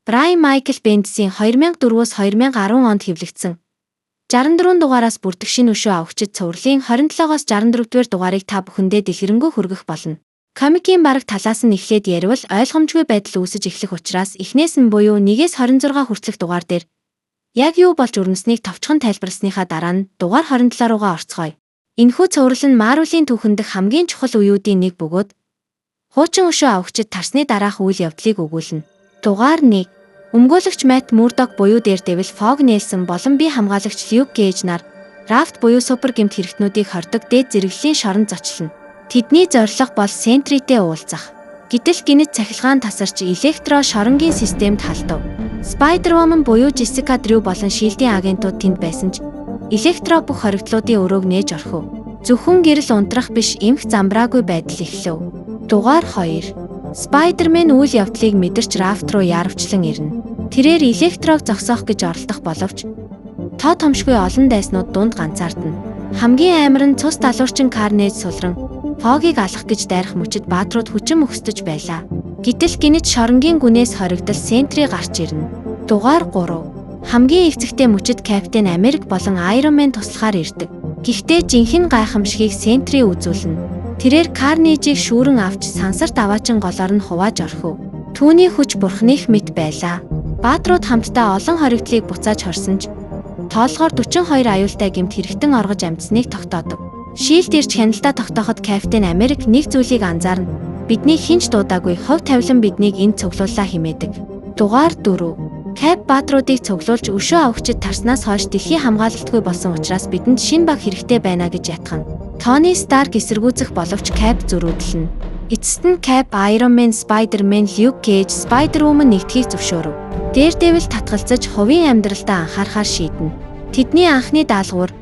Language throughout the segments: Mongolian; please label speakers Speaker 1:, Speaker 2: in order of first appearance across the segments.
Speaker 1: Брайан Майкл Бендисийн 2004-өөс 2010 онд хэвлэгдсэн 64 дугаараас бүрдэх шинэ өшөө авахчид цувралын 27-оос 64-р дугаарыг та бүхэндээ дэлгэрэнгүй хүргэх болно. Комикийн бараг талаас нь эхлээд ярил ойлгомжгүй байдал үүсэж эхлэх учраас эхнээс нь буюу 1-ээс 26 хүртэлх дугаар дээр яг юу болж өрнөснийг товчхон тайлбарласныхаа дараа нь дугаар 27 руугаа орцгоё. Энэхүү цуврал нь Марвелийн түүхэн дэх хамгийн чухал үеүүдийн нэг бөгөөд хуучин өшөө авахчид тарсны дараах үйл явдлыг өгүүлнэ. Дугаар 1. Өмгөөлөгч Мэтт Мурдок буюу Daredevil, Фог Нельсон болон бие хамгаалагч Люк Кейж нар Рафт буюу супер гэмт хэрэгтнүүдийг хордог дээд зэрэглэлийн шоронд зочлоно. Тэдний зорилго бол Сентритэй уулзах. Гэтэл гинэт цахилгаан тасарч Электро шоронгийн системд халдав. Spider-Woman буюу Jessica Drew болон Shield-ийн агентууд тэнд байсан ч Электро бүх хоригдлуудын өрөөг нээж орхив. Зөвхөн гэрэл унтрах биш эмх замбраагүй байдал эхлэв. Дугаар 2. Spider-Man үйл явдлыг мэдэрч Рафт руу яарвчлан ирнэ. Тэрээр Электрог зогсоох гэж оролдох боловч тоо томшгүй олон дайснууд дунд ганцаардна. Хамгийн амар нь цус далуурчин Carnage сулран Фогийг алах гэж дайрах мөчид баатрууд хүчин мөхсдөж байлаа. Гэтэл гинэт шоронгийн гүнээс хоригдол Сентри гарч ирнэ. Дугаар 3. Хамгийн эвцэгтэй мөчид Капитан Америк болон Iron Man туслахаар ирдэг. Гэхдээ жинхэнэ гайхамшигыг Сентри үзүүлнэ. Тэрээр Carnage-ийг шүүрэн авч сансарт аваачин голоор нь хувааж орхив. Түүний хүч бурхных мэт байлаа. Баатрууд хамтдаа олон хоригдлыг буцааж хорсон ч тоолгоор 42 аюултай гэмт хэрэгтэн оргож амьдсныг тогтоодог. Shield ирж хяналтаа тогтооход Капитан Америк нэг зүйлийг анзаарна. Бидний хинч дуудаагүй хувь тавилан биднийг энд цуглууллаа хэмээдэг. Дугаар 4. Cap баатруудыг цуглуулж өшөө авахчид тарснаас хойш дэлхий хамгаалалтгүй болсон учраас бидэнд шинэ баг хэрэгтэй байна гэж ятгахна. Тони Старк эсэргүүцэх боловч Cap зөрүүдэлнэ. Эцэст нь Cap, Iron Man, Spider-Man, Luke Cage, Spider-Woman нэгдхийг зөвшөөрөв. Daredevil татгалзаж хувийн амьдралдаа анхаарахаар шийднэ. Тэдний анхны даалгавар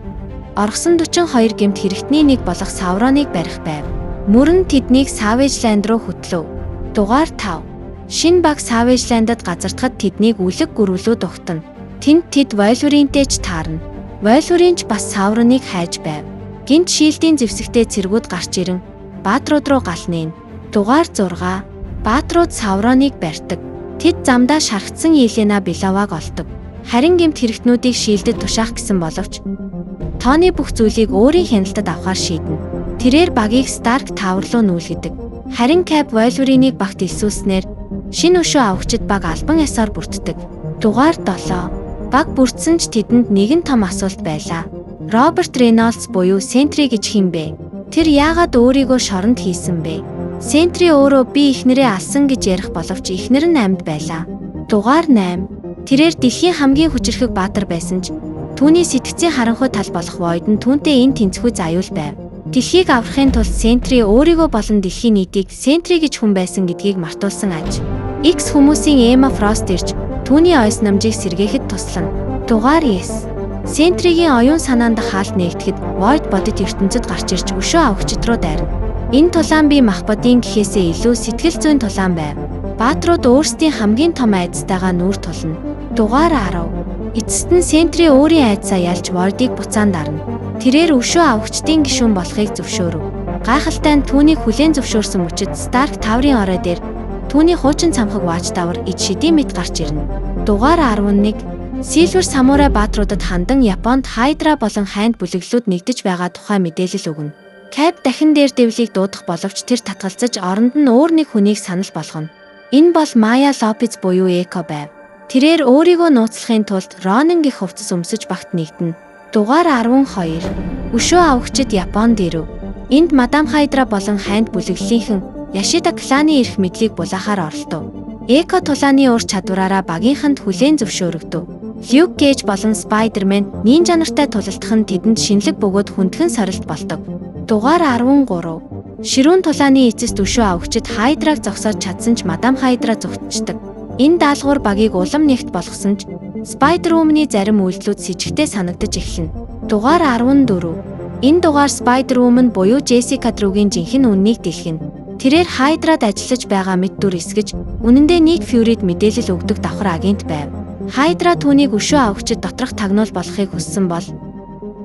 Speaker 1: оргосон 42 гэмт хэрэгтний нэг болох Sauron-ыг барих байв. Мөрөн тэднийг Savage Land руу хөтлөв. Дугаар 5. Шинэ баг Savage Land-д газардахад тэднийг үлэг гүрвлүүд угтана. Тэнд тэд Wolverine-тэй ч таарна. Wolverine ч бас Sauron-ыг хайж байв. Гинт Shield-ийн зэвсэгтэй цэргүүд гарч ирэн баатрууд руу гал нээн. Дугаар 6. Баатрууд Sauron-ыг барьдаг. Тэд замдаа шархтсан Елена Беловаг олдог. Харин гэмт хэрэгтнүүдийг Shield-д тушаах гэсэн боловч Тони бүх зүйлийг өөрийн хяналтад авахар шийднэ. Тэрээр багийг Stark Tower руу нүүлгэдэг. Харин Cap Wolverine-ийг багт илсүүлснээр шинэ өшөө авахчид баг албан ёсоор бүрддэг. Дугаар 7. Баг бүрдсэн ч тэдэнд нэгэн том асуулт байлаа. Роберт Reynolds буюу Sentry гэж хэн бэ? Тэр яагаад өөрийгөө шоронд хийсэн бэ? Sentry өөрөө би эхнэрээ алсан гэж ярих боловч эхнэр нь амьд байлаа. Дугаар 8. Тэрээр дэлхийн хамгийн хүчирхэг баатар байсан ч түүний сэтгцийн харанхуй тал болох Void нь түүнтэй энэ тэнцвгүй заяул байв. Дэлхийг аврахын тулд Sentry өөрийгөө болон дэлхийн нийтийг Sentry гэж хүн байсан гэдгийг мартуулсан аж. X хүмүүсийн Emma Frost ирж түүний ойс намжийг сэргээхэд туслана. Дугаар 9. Sentry-гийн оюун санаанд хаалт нэгдэхэд Void бодит ертөнцид гарч ирж өшөө авахчид руу дайрна. Энэ тулаан бие махбодын гэхээсээ илүү сэтгэл зүйн тулаан байв. Баатрууд өөрсдийн хамгийн том айдастайгаа нүүр тулна. Дугаар 10. Эцэст нь Sentry өөрийн айдсаа ялж Void-ыг буцаан дарна. Тэрээр өшөө авахчдын гишүүн болохыг зөвшөөрөв. Гайхалтай нь түүнийг хүлээн зөвшөөрсөн мөчид Stark Tower-ын орой дээр түүний хуучин цамхаг Watchtower ид шидийн мэт гарч ирнэ. Дугаар 11. Silver Samurai баатруудад хандан Японд Hydra болон хайнд бүлэглүүд нэгдэж байгаа тухай мэдээлэл өгнө. Cap дахин Daredevil-ийг дуудах боловч тэр татгалзаж оронд нь өөр нэг хүнийг санал болгоно. Энэ бол Maya Lopez буюу Echo байв. Тэрээр өөрийгөө нууцлахын тулд Ronin гэх хувцас өмсөж багт нэгдэнэ. Дугаар 12. Өшөө авахчид Японд ирэв. Энд Мадам Hydra болон хайнд бүлэглэлийнхэн Yashida кланы эрх мэдлийг булаахаар оролдов. Echo тулааны ур чадвараараа багийнханд хүлээн зөвшөөрөгдөв. Luke Cage болон Spider-Man нинжа нартай тулалдах нь тэдэнд шинэлэг бөгөөд хүндхэн сорилт болдог. Дугаар 13. Ширүүн тулааны эцэст өшөө авахчид Hydra-г зогсоож чадсан ч Мадам Hydra зүгтчдэг. Энэ даалгавар багийг улам нэгт болгосон ч Spider-Woman-ы зарим үйлдэлүүд с ิจ гтэй санагдаж эхэлнэ. Дугаар 14. Энэ дугаар Spider-Woman буюу Jessica Drew-гийн жинхэнэ үннийг дэлгэнэ. Тэрээр Hydra-д ажиллаж байгаа мэд дүр эсгэж үнэндээ Nick Fury-д мэдээлэл өгдөг давхар агент байв. Hydra түүнийг өшөө авахчид доторх тагнуул болохыг хүссэн бол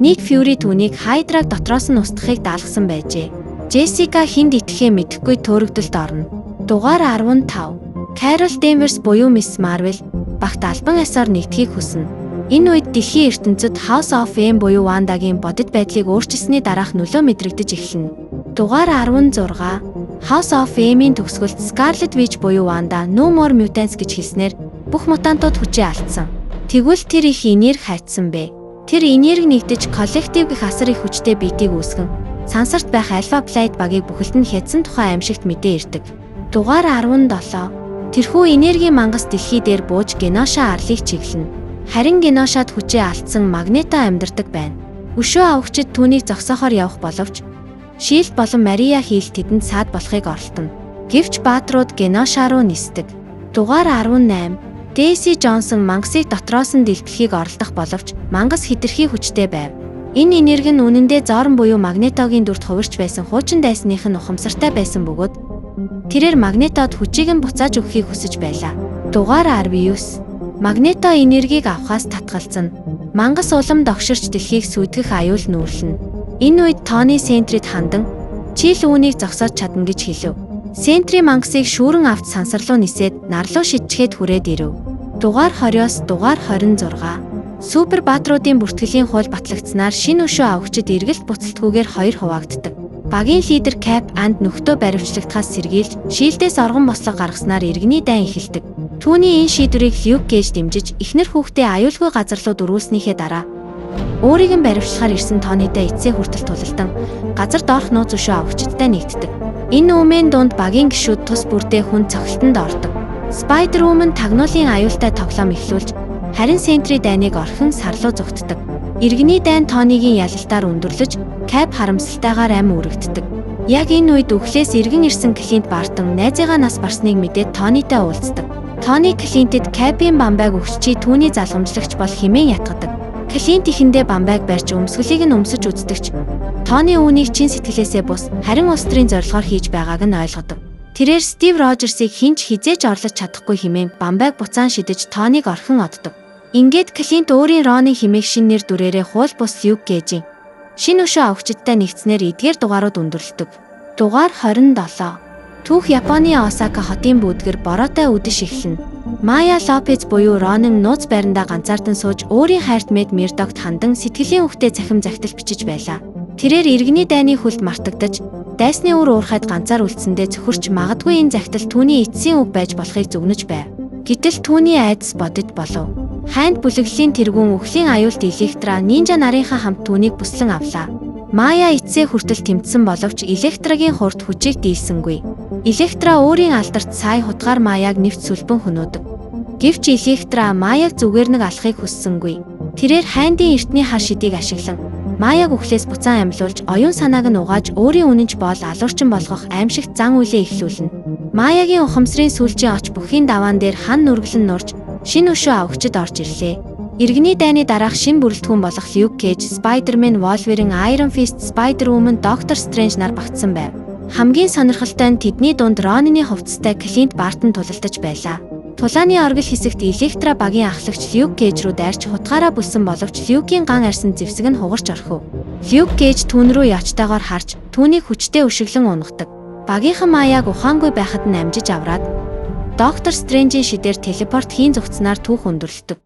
Speaker 1: Nick Fury түүнийг Hydra-г дотроос нь устгахыг даалгасан байжээ. Jessica хүнд итгэхээ мэдэхгүй төөрөгдөлд орно. Дугаар 15. Carol Danvers буюу Miss Marvel багт албан ёсоор нэгдэхийг хүснэ. Энэ үед дэлхийн ертөнцид House of M буюу Wandaгийн бодит байдлыг өөрчилсөний дараах нөлөө мэдрэгдэж эхэлнэ. Дугаар 16 House of M-ийн төгсгөлд Scarlet Witch буюу Wanda No More Mutants гэж хэлснээр бүх мутантууд хүчээ алдсан. Тэгвэл тэр их энерги хайцсан бэ. Тэр энерги нэгдэж коллектив гэх асар их хүчтэй биетийг үүсгэн сансарт байх Alpha Flight багийг бүхэлд нь хядсан тухай аимшигт мэдээ ирдэг. Дугаар 17 тэрхүү энергийн мангас дэлхий дээр бууж Genosha арлыг чиглэнэ. Харин Genosha-д хүчээ алдсан Magneto амьдардаг байна. Өшөө авахчид түүнийг зогсоохоор явах боловч Shield болон Maria Hill тэдэнд саад болохыг оролдоно. Гэвч баатрууд Genosha руу нисдэг. Дугаар 18 Daisy Johnson мангасыг дотроос нь дэлбэлхийг оролдох боловч мангас хэтэрхий хүчтэй байв. Энэ энерги нь үнэндээ Зорн буюу Магнетогийн дүрт хувирч байсан хуучин дайсных нь ухамсартай байсан бөгөөд тэрээр Магнетод хүчийг нь буцааж өгөхийг хүсэж байлаа. Дугаар 19 Магнето энергийг авахаас татгалзана. Мангас улам догширч дэлхийг сүйтгэх аюул нүүрлэнэ. Энэ үед Тони Сентрид хандан "Чи л үүнийг зогсоож чадна" гэж хэлв. Сентри мангасыг шүүрэн авт сансар руу нисээд нарлуу шидчгээд хүрээд ирэв. Дугаар 20-оос дугаар 26 Супер баатруудын бүртгэлийн хууль батлагдсанаар шинэ өшөө авахчид эргэлт буцалтгүйгээр 2 хуваагддаг. Багийн лидер Cap and нөхдөө баривчлагдахаас сэргийлж Shield-ээс оргон бослого гаргаснаар иргэний дайн эхэлдэг. Түүний энэ шийдвэрийг Luke Cage дэмжиж эхнэр хүүхдээ аюулгүй газар руу дөрвүүлснийхээ дараа өөрийг нь баривчлахаар ирсэн Тонитой эцсээ хүртэл тулалдан газар доорх нууц өшөө авахчидтай нэгддэг. Энэ үмэн дунд багийн гишүүд тус бүрдээ хүн цогцолтонд ордог. Spider-Woman тагнуулын аюултай тоглоом эхлүүлж харин Sentry дайныг орхин сарлуу зүгтдэг. Иргэний дайн Тонигийн ялалтаар өндөрлөж Cap харамсалтайгаар амь үрэгддэг. Яг энэ үед үхлээс иргэн ирсэн Clint Barton найзыгаа нас барсныг мэдээд Тонитой уулздаг. Тони Clint-д Cap-ийн бамбайг өгч чи түүний залгамжлагч бол хэмээн ятгадаг. Clint ихэндээ бамбайг барьж өмсгөлийг нь өмсөж үздэгч Тони үүнийг чин сэтгэлээсээ бус харин улс төрийн зорилгоор хийж байгааг нь ойлгодог. Тэрээр Steve Rogers-ыг хинч хизээж орлож чадахгүй хэмээн бамбайг буцаан шидэж Тониг орхин оддог. Ингээд Clint өөрийн Ron-ын хэмээх шин нэр дүрээрээ хуул бус Luke Cage-ийн шинэ өшөө авахчидтай нэгдснээр эдгээр дугаарууд өндөрлөдөг. Дугаар 27 Түүх Японы Осака хотын бүүдгэр бороотой үдэш эхэлнэ. Maya Lopez буюу Ron-ын нууц байрандаа ганцаардан сууж өөрийн хайрт Mad Murdock-т хандан сэтгэлийн үхтэй цахим загтал бичиж байлаа. Тэрээр иргэний дайны хүлд мартагдаж дайсны үр уурхайд ганцаар үлдсэндээ цөхөрч магадгүй энэ загтал түүний эцсийн үг байж болохыг зөвнөж байв. Гэтэл түүний айдас бодит болов. Хайнд бүлэглэлийн тэргүүн үхлийн аюулт Электра нинжа нарынхаа хамт түүнийг бүслэн авлаа. Maya эцсээ хүртэл тэмцсэн боловч Электрагийн хурд хүчийг дийлсэнгүй. Электра өөрийн алдарт сая хутгаар Maya-г нэвт сүлбэн хөнөөдөг. Гэвч Электра Maya-г зүгээр нэг алахыг хүссэнгүй. Тэрээр хайндын эртний хар шидийг ашиглан Maya-г үхлээс буцаан амьлуулж оюун санааг нь угааж өөрийн үнэнч боол алуурчин болгох аимшигт зан үйлээ эхлүүлнэ. Maya-гийн ухамсарын сүүлчийн оч бүхийн даваан дээр хан нүргэлэн нурж шинэ өшөө авахчид орж ирлээ. Иргэний дайны дараах шинэ бүрэлдэхүүн болох Luke Cage, Spider-Man, Wolverine, Iron Fist, Spider-Woman, Doctor Strange нар багтсан байв. Хамгийн сонирхолтой нь тэдний дунд Ron-ны хувцастай Clint Barton тулалдаж байлаа. Тулааны оргил хэсэгт Электра багийн ахлагч Luke Cage руу дайрч хутгаараа бүлсэн боловч Luke-ийн ган арьсан зэвсэг нь хугарч орхив. Luke Cage түүн рүү ячтайгаар харж түүнийг хүчтэй өшиглэн унагадаг. Багийнхан Maya-г ухаангүй байхад нь амжиж авраад Doctor Strange-ийн шидээр телепорт хийн зүгтснаар түүх өндөрлөдөг.